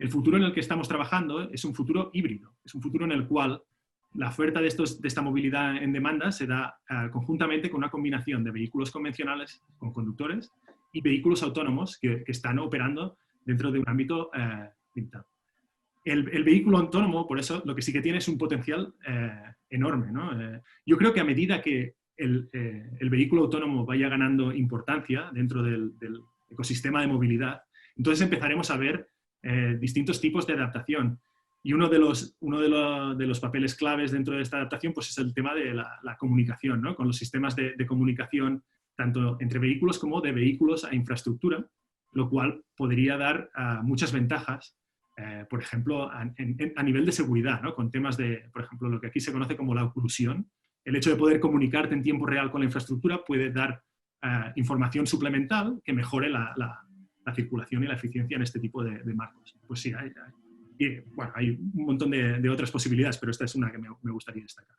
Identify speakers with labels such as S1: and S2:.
S1: El futuro en el que estamos trabajando es un futuro híbrido, es un futuro en el cual la oferta de esta movilidad en demanda se da conjuntamente con una combinación de vehículos convencionales con conductores y vehículos autónomos que están operando dentro de un ámbito limitado. El vehículo autónomo, por eso, lo que sí que tiene es un potencial enorme, ¿no? Yo creo que a medida que el vehículo autónomo vaya ganando importancia dentro del ecosistema de movilidad, entonces empezaremos a ver distintos tipos de adaptación. Y uno de los papeles claves dentro de esta adaptación pues, es el tema de la comunicación, ¿no? Con los sistemas de comunicación tanto entre vehículos como de vehículos a infraestructura, lo cual podría dar muchas ventajas, por ejemplo, a nivel de seguridad, ¿no? Con temas de, por ejemplo, lo que aquí se conoce como la oclusión. El hecho de poder comunicarte en tiempo real con la infraestructura puede dar información suplemental que mejore la circulación y la eficiencia en este tipo de marcos. Pues sí, bueno, hay un montón de otras posibilidades, pero esta es una que me gustaría destacar.